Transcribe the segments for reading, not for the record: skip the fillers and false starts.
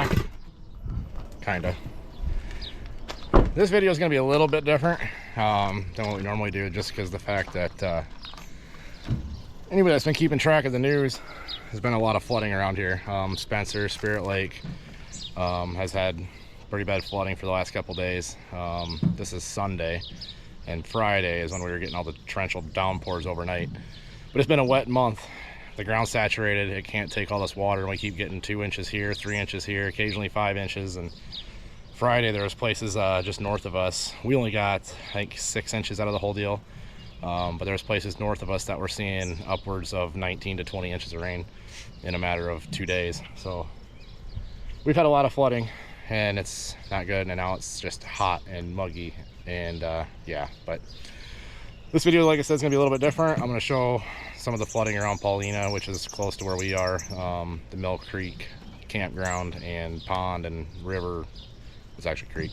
back. Kinda. This video is going to be a little bit different than what we normally do, just because the fact that anybody that's been keeping track of the news, there's been a lot of flooding around here. Spencer, Spirit Lake has had pretty bad flooding for the last couple days. This is Sunday, and Friday is when we were getting all the torrential downpours overnight. But it's been a wet month. The ground's saturated. It can't take all this water, and we keep getting 2 inches here, 3 inches here, occasionally 5 inches. And Friday there was places just north of us. We only got, I think, 6 inches out of the whole deal. But there was places north of us that were seeing upwards of 19 to 20 inches of rain in a matter of 2 days. So we've had a lot of flooding, and it's not good. And now it's just hot and muggy, and yeah. But this video, like I said, is gonna be a little bit different. I'm gonna show some of the flooding around Paulina, which is close to where we are. The Mill Creek campground and pond and river, it's actually creek,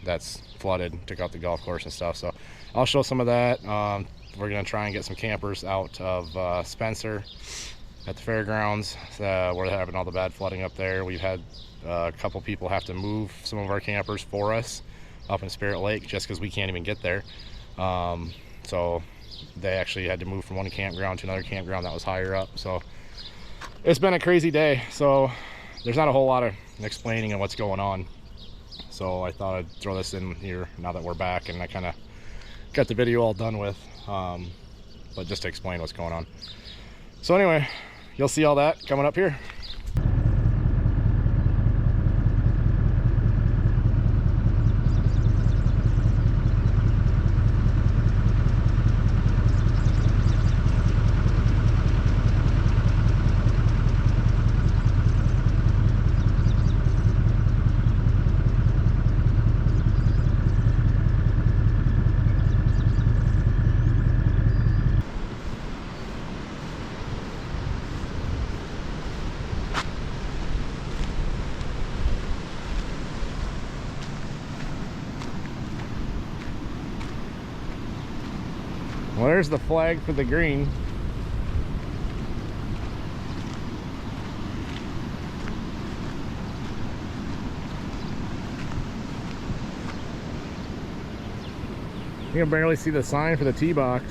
that's flooded, took out the golf course and stuff. So I'll show some of that. We're gonna try and get some campers out of Spencer at the fairgrounds, where they're having all the bad flooding up there. We've had a couple people have to move some of our campers for us up in Spirit Lake just because we can't even get there. So they actually had to move from one campground to another campground that was higher up. So it's been a crazy day. So there's not a whole lot of explaining of what's going on. So I thought I'd throw this in here now that we're back, and I kind of got the video all done with, but just to explain what's going on. So anyway, you'll see all that coming up here. Well, there's the flag for the green. You can barely see the sign for the tee box.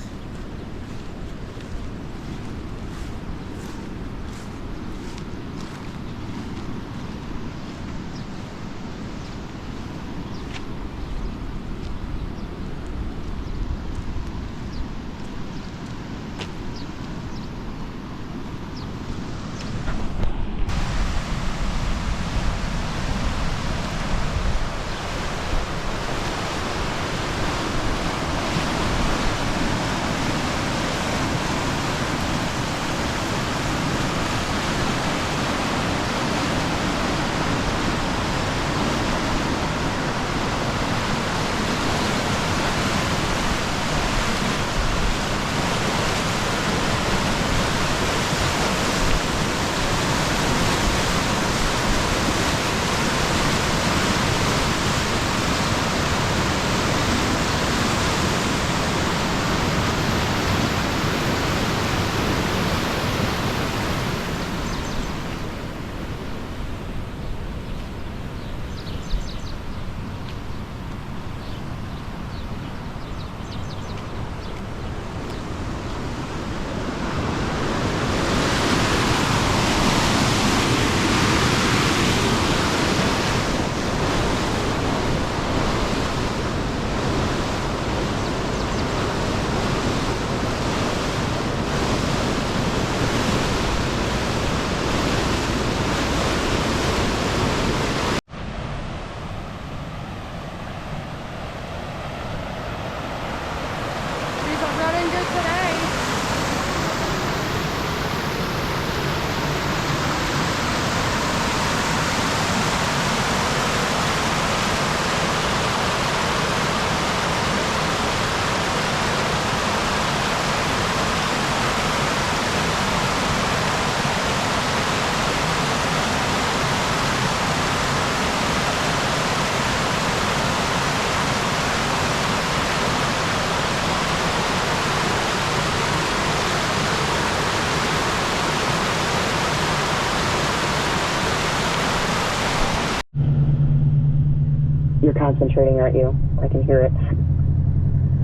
You're concentrating, aren't you? I can hear it.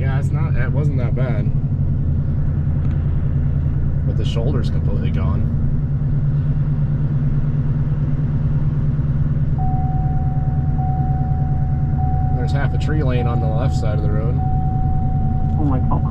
Yeah, it wasn't that bad. But the shoulder's completely gone. There's half a tree lane on the left side of the road. Oh my god.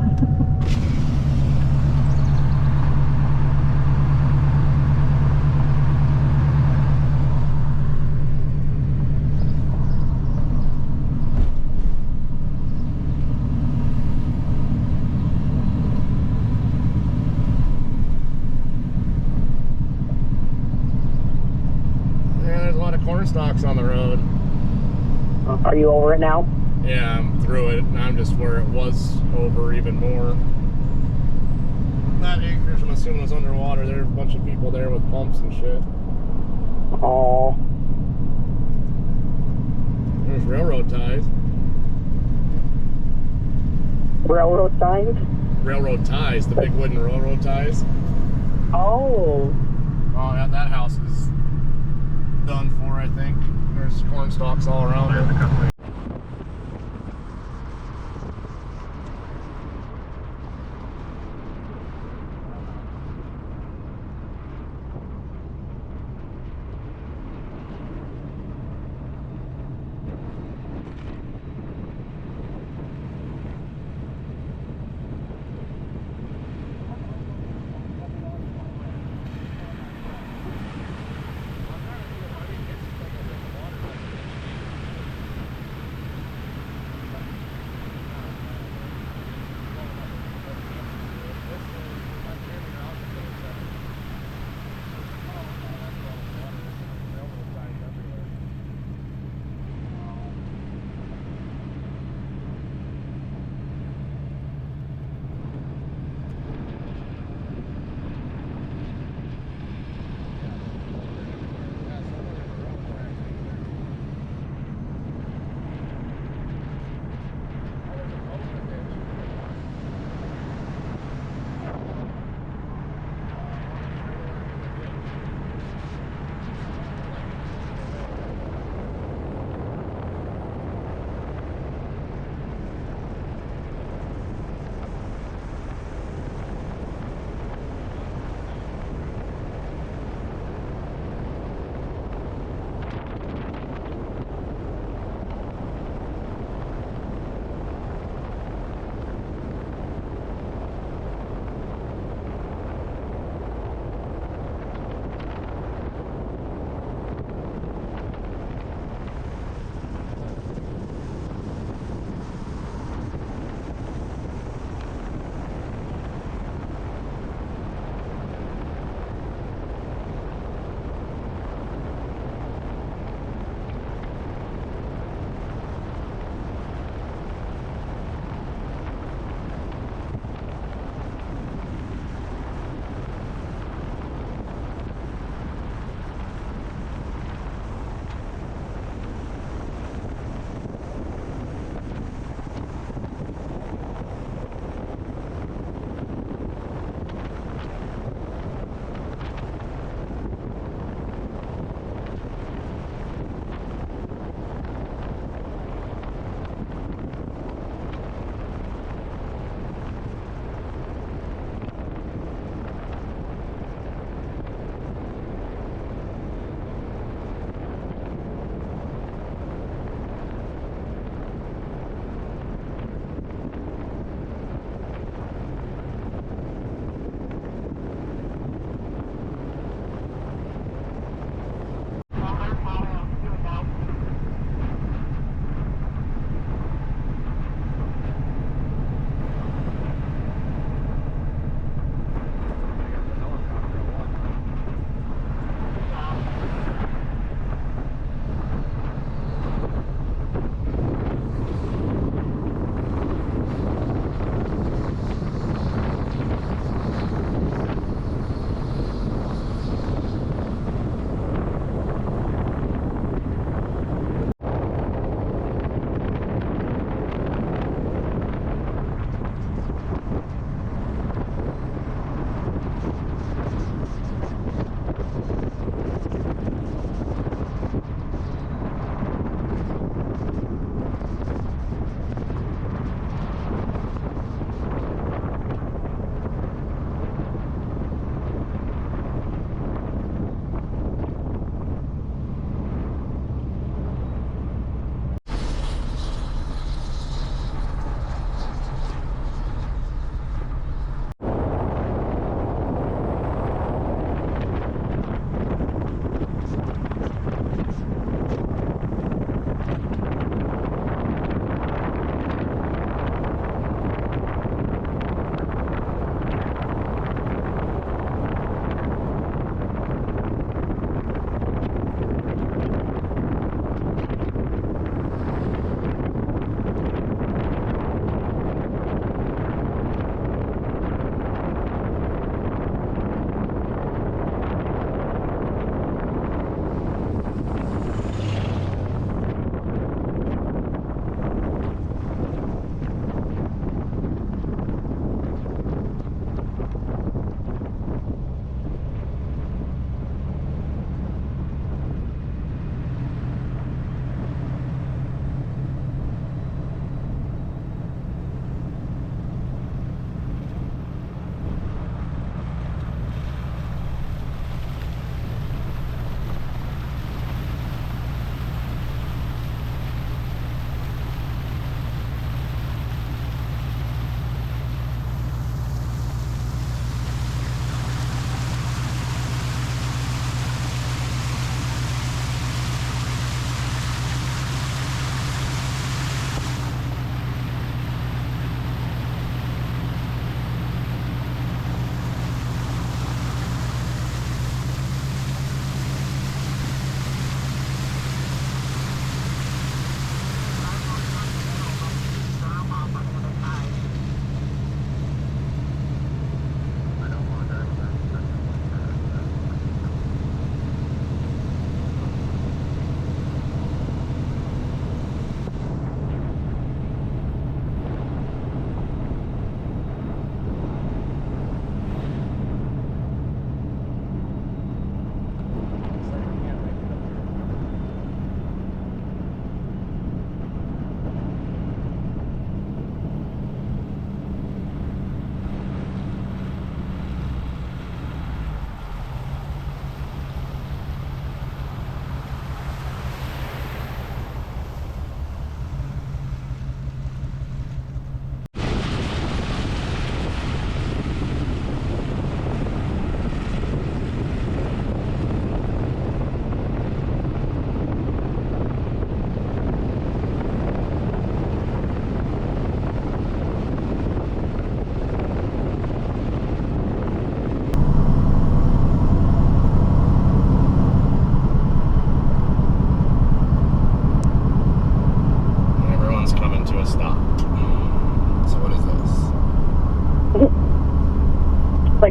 There's a lot of corn stalks on the road. Are you over it now? Yeah, I'm through it, and I'm just where it was over even more. That acreage, I'm assuming, was underwater. There's a bunch of people there with pumps and shit. Oh. There's railroad ties. Railroad signs? Railroad ties, the big wooden railroad ties. Oh. Oh, yeah, that house is done for, I think. There's corn stalks all around it.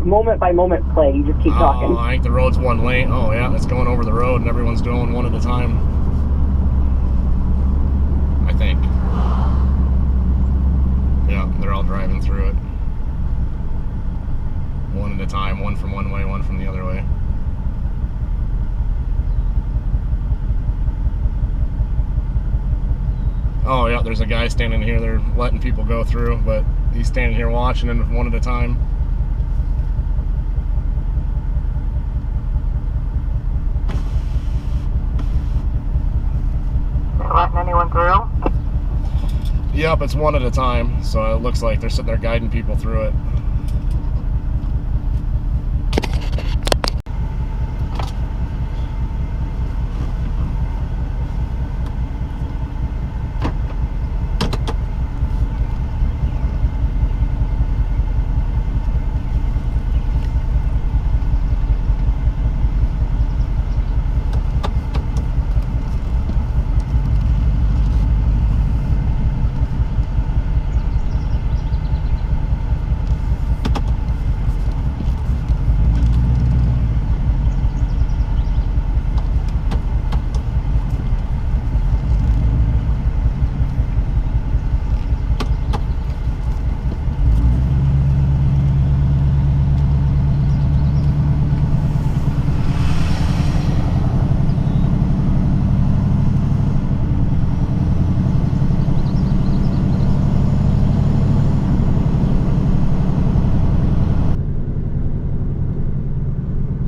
like moment by moment play. You just keep talking. I think the road's one lane. Oh yeah, it's going over the road and everyone's doing one at a time. I think. Yeah, they're all driving through it. One at a time, one from one way, one from the other way. Oh yeah, there's a guy standing here. They're letting people go through, but he's standing here watching them one at a time. Not letting anyone through? Yep, it's one at a time, so it looks like they're sitting there guiding people through it.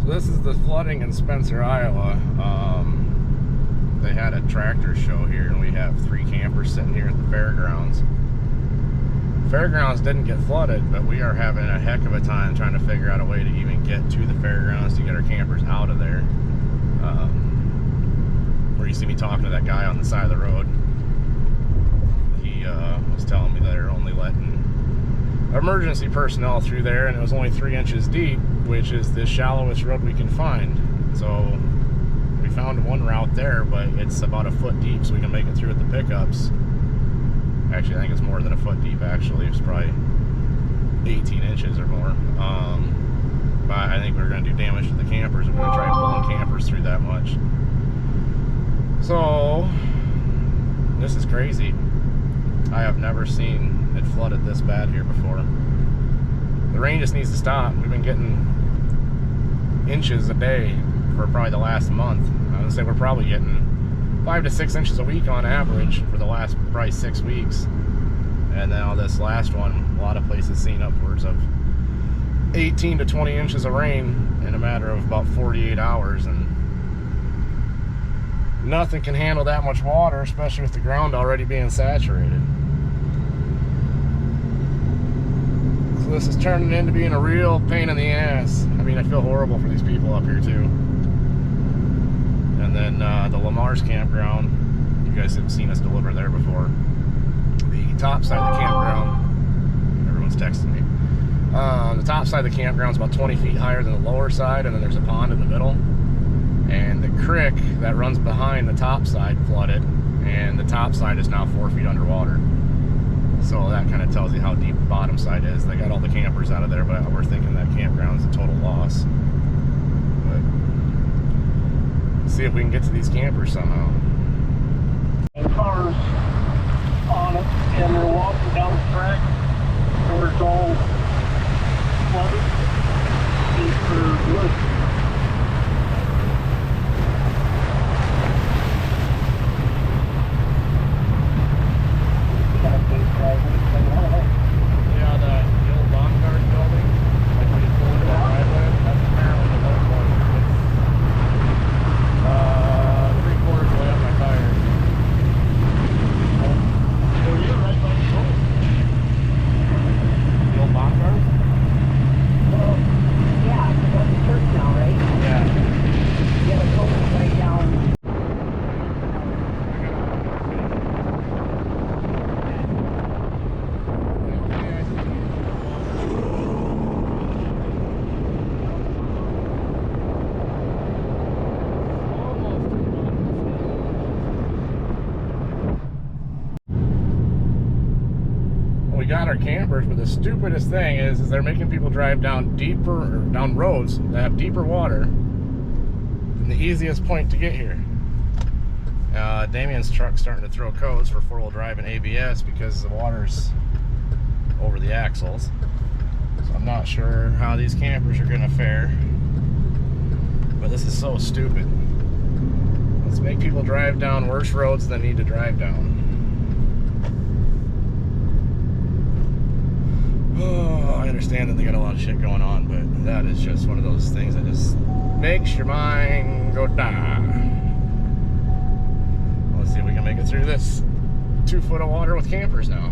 This is the flooding in Spencer, Iowa. They had a tractor show here, and we have 3 campers sitting here at the fairgrounds. Fairgrounds didn't get flooded, but we are having a heck of a time trying to figure out a way to even get to the fairgrounds to get our campers out of there. Where you see me talking to that guy on the side of the road, he was telling me that they're only letting emergency personnel through there, and it was only 3 inches deep, which is the shallowest road we can find. So we found one route there, but it's about a foot deep, so we can make it through with the pickups. Actually, I think it's more than a foot deep. Actually, it's probably 18 inches or more. But I think we're going to do damage to the campers if we're going to try pulling campers through that much. So this is crazy. I have never seen it flooded this bad here before. The rain just needs to stop. We've been getting inches a day for probably the last month. I would say we're probably getting 5 to 6 inches a week on average for the last probably 6 weeks. And now this last one, a lot of places seen upwards of 18 to 20 inches of rain in a matter of about 48 hours. And nothing can handle that much water, especially with the ground already being saturated. So this is turning into being a real pain in the ass. I mean, I feel horrible for these people up here too. And then the Lamar's campground, you guys have seen us deliver there before. The top side of the campground, everyone's texting me. The top side of the campground is about 20 feet higher than the lower side, and then there's a pond in the middle. And the creek that runs behind the top side flooded, and the top side is now 4 feet underwater. So that kind of tells you how deep the bottom side is. They got all the campers out of there, but we're thinking that campground is a total loss. But let's see if we can get to these campers somehow. Cars on it, and we're walking down the track where it's all flooded. For wood. Yeah, the old lawn guard building, like when you pull into that driveway, that's apparently the low point. It's 3/4 way up my tires. Oh, you're right by the road. The old lawn guard? Well, yeah, that's the church now. got our campers, but the stupidest thing is they're making people drive down down roads that have deeper water than the easiest point to get here. Damien's truck's starting to throw codes for four-wheel drive and ABS because the water's over the axles. So I'm not sure how these campers are gonna fare, but this is so stupid. Let's make people drive down worse roads than they need to drive down. Oh, I understand that they got a lot of shit going on, but that is just one of those things that just makes your mind go down. Let's see if we can make it through this 2 foot of water with campers now.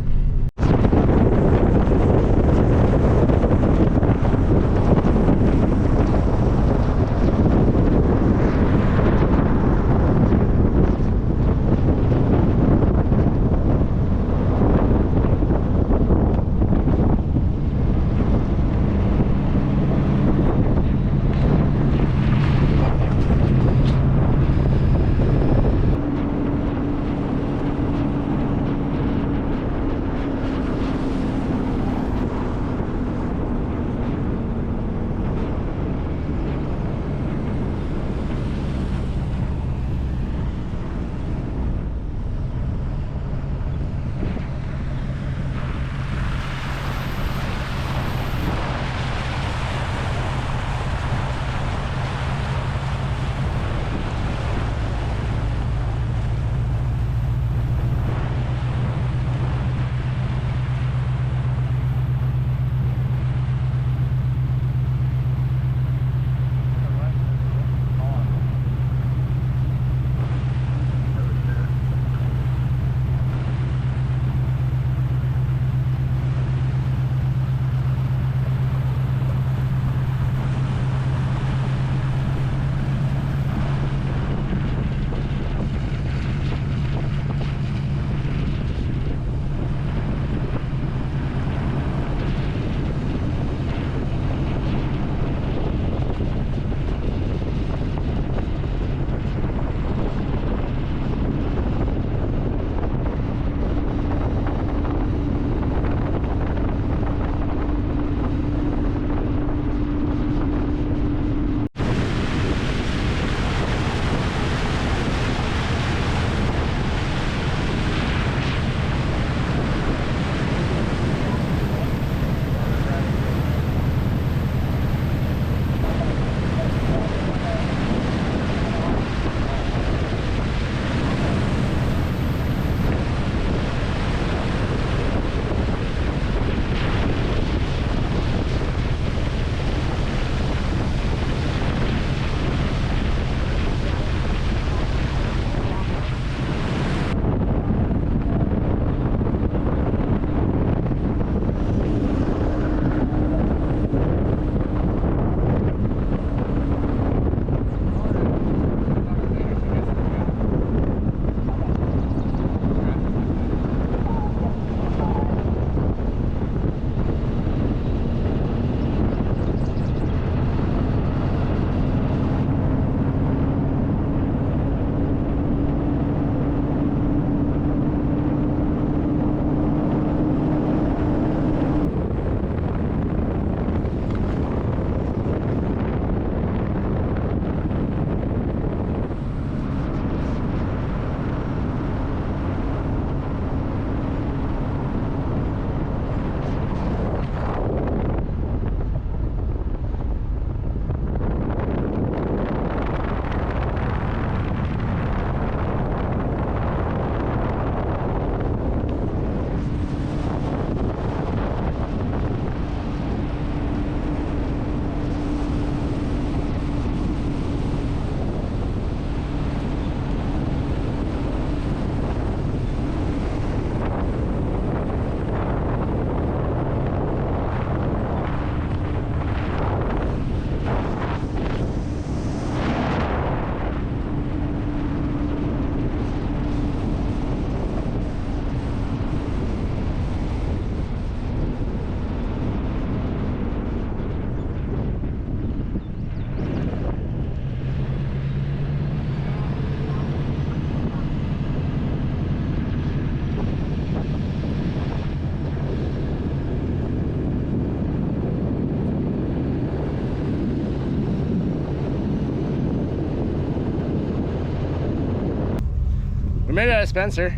We made it out of Spencer.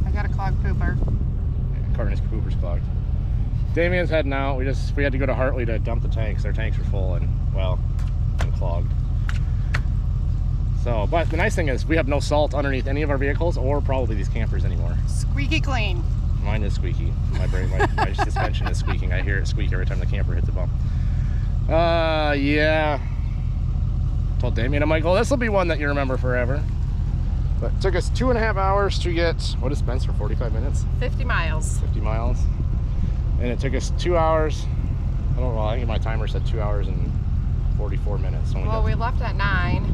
I got a clogged pooper. According to his pooper's clogged. Damien's heading out. We had to go to Hartley to dump the tanks. Their tanks were full and, well, clogged. So, but the nice thing is we have no salt underneath any of our vehicles or probably these campers anymore. Squeaky clean. Mine is squeaky. My suspension is squeaking. I hear it squeak every time the camper hits the bump. Yeah. Told Damien, I'm like, well, this will be one that you remember forever. But it took us 2.5 hours to get, what is Spencer, 45 minutes? 50 miles. 50 miles. And it took us 2 hours. I don't know, I think my timer said 2 hours and 44 minutes. Well, we left at 9,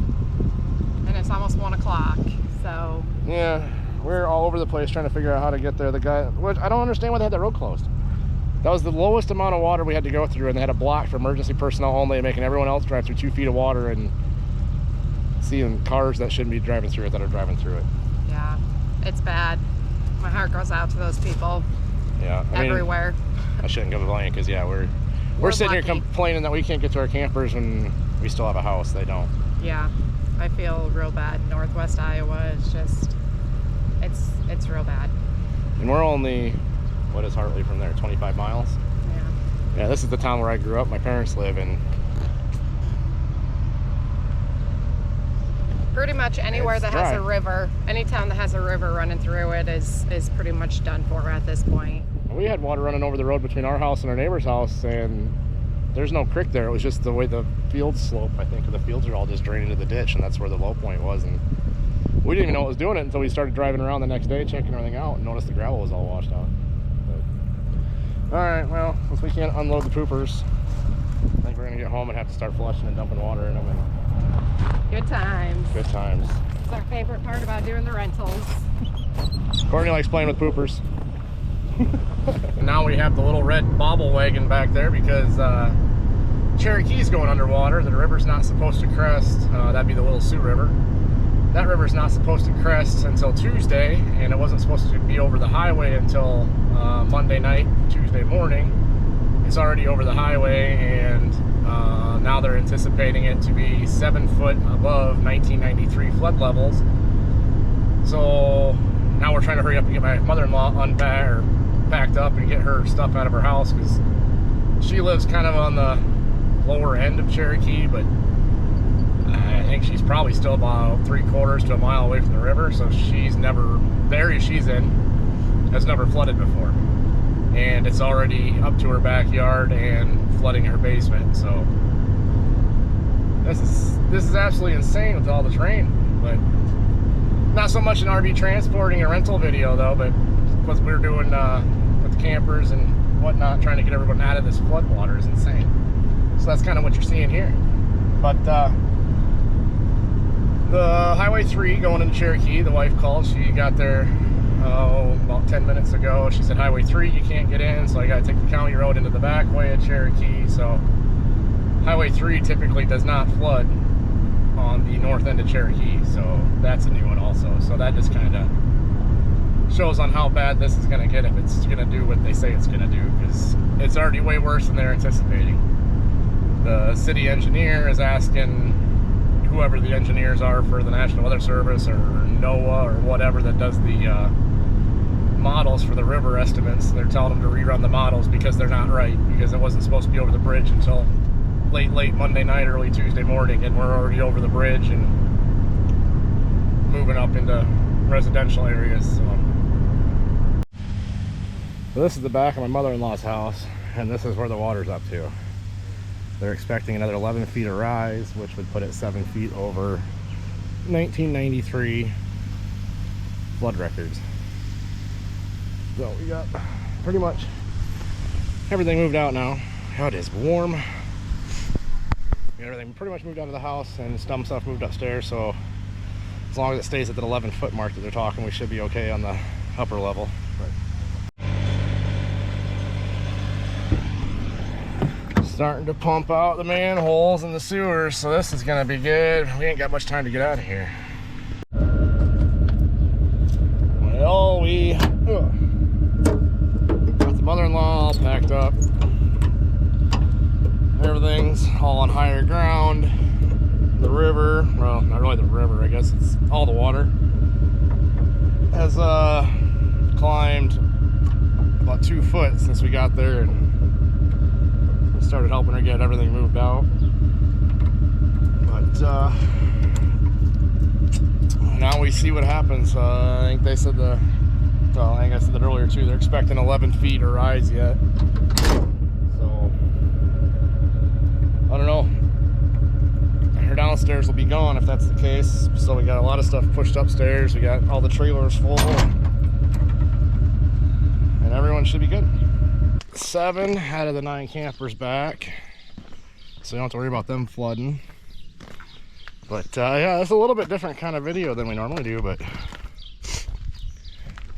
and it's almost 1 o'clock, so. Yeah, we're all over the place trying to figure out how to get there. The guy, which I don't understand why they had that road closed. That was the lowest amount of water we had to go through, and they had a block for emergency personnel only, making everyone else drive through 2 feet of water and seeing cars that shouldn't be driving through it that are driving through it. Yeah, it's bad. My heart goes out to those people. Yeah, I mean, everywhere. I shouldn't give a blame because yeah, we're sitting lucky. here complaining that we can't get to our campers when we still have a house. They don't. Yeah, I feel real bad. Northwest Iowa is just, it's real bad. And we're only, what is Hartley from there? 25 miles. Yeah. Yeah, this is the town where I grew up. My parents live in. Pretty much anywhere that has a river, any town that has a river running through it is pretty much done for at this point. We had water running over the road between our house and our neighbor's house, and there's no creek there. It was just the way the fields slope, I think. The fields are all just drained into the ditch, and that's where the low point was. And we didn't even know it was doing it until we started driving around the next day, checking everything out, and noticed the gravel was all washed out. But, all right, well, since we can't unload the poopers, I think we're gonna get home and have to start flushing and dumping water in them. And good times. Good times. It's our favorite part about doing the rentals. Courtney likes playing with poopers. And now we have the little red bobble wagon back there because Cherokee's going underwater. The river's not supposed to crest. That'd be the Little Sioux River. That river's not supposed to crest until Tuesday, and it wasn't supposed to be over the highway until Monday night, Tuesday morning. It's already over the highway, and now they're anticipating it to be 7 foot above 1993 flood levels. So now we're trying to hurry up and get my mother-in-law packed up and get her stuff out of her house because she lives kind of on the lower end of Cherokee, but I think she's probably still about 3/4 to a mile away from the river, so she's never, the area she's in has never flooded before, and it's already up to her backyard and flooding her basement. So this is absolutely insane with all this rain. But not so much an RV transporting a rental video though, but what we're doing with the campers and whatnot, trying to get everyone out of this flood water is insane. So that's kind of what you're seeing here. But the Highway 3 going into Cherokee, the wife called. She got there about 10 minutes ago. She said, Highway 3, you can't get in, so I got to take the county road into the back way of Cherokee. So Highway 3 typically does not flood on the north end of Cherokee, so that's a new one also. So that just kind of shows on how bad this is going to get if it's going to do what they say it's going to do, because it's already way worse than they're anticipating. The city engineer is asking whoever the engineers are for the National Weather Service or NOAA or whatever that does the models for the river estimates. They're telling them to rerun the models because they're not right, because it wasn't supposed to be over the bridge until late Monday night, early Tuesday morning, and we're already over the bridge and moving up into residential areas. So this is the back of my mother-in-law's house, and this is where the water's up to. They're expecting another 11 feet of rise, which would put it 7 feet over 1993 flood records. So we got pretty much everything moved out now. Oh, it is warm. We got everything pretty much moved out of the house, and some stuff moved upstairs, so as long as it stays at that 11 foot mark that they're talking, we should be okay on the upper level. Starting to pump out the manholes and the sewers, so this is gonna be good. We ain't got much time to get out of here. Well, we got the mother-in-law all packed up. Everything's all on higher ground. The river, well, not really the river, I guess it's all the water. has climbed about 2 foot since we got there and started helping her get everything moved out. But now we see what happens. I think they said I think I said that earlier too, they're expecting 11 feet to rise yet. So I don't know. Her downstairs will be gone if that's the case. So we got a lot of stuff pushed upstairs. We got all the trailers full, and everyone should be good. 7 out of the 9 campers back, so you don't have to worry about them flooding. But yeah, it's a little bit different kind of video than we normally do, but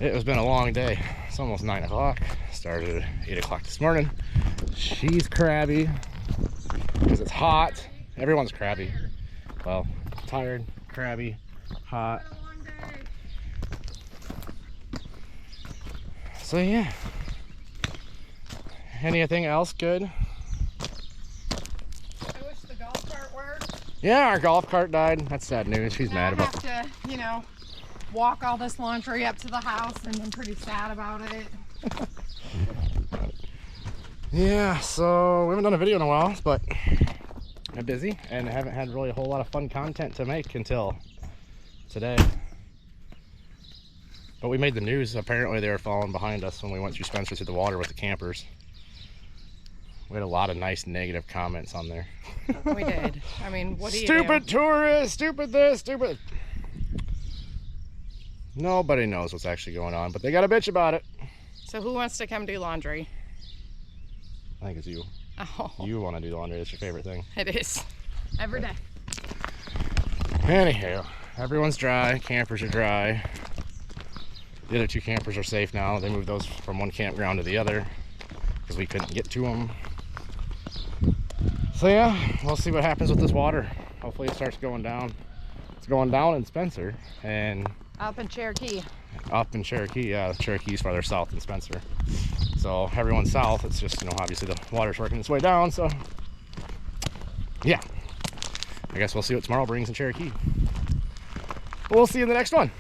it has been a long day. It's almost 9 o'clock. Started at 8 o'clock this morning. She's crabby because it's hot. Everyone's crabby. Well, tired, crabby, hot. So yeah. Anything else good? I wish the golf cart worked. Yeah, our golf cart died. That's sad news. She's mad about it. I have to, you know, walk all this laundry up to the house, and I'm pretty sad about it. Yeah, so we haven't done a video in a while, but I'm busy and haven't had really a whole lot of fun content to make until today. But we made the news. Apparently they were falling behind us when we went through Spencer through the water with the campers. We had a lot of nice negative comments on there. We did. I mean, what do you Stupid do? tourists, stupid this, stupid. Nobody knows what's actually going on, but they got a bitch about it. So who wants to come do laundry? I think it's you. Oh, You want to do laundry. It's your favorite thing. it is. Every day. Anyhow, everyone's dry. Campers are dry. The other 2 campers are safe now. They moved those from one campground to the other because we couldn't get to them. So yeah, we'll see what happens with this water. Hopefully it starts going down. It's going down in Spencer and Up in Cherokee. up in Cherokee. Yeah, Cherokee's farther south than Spencer. So everyone's south. It's just, you know, obviously the water's working its way down. So yeah, I guess we'll see what tomorrow brings in Cherokee. We'll see you in the next one.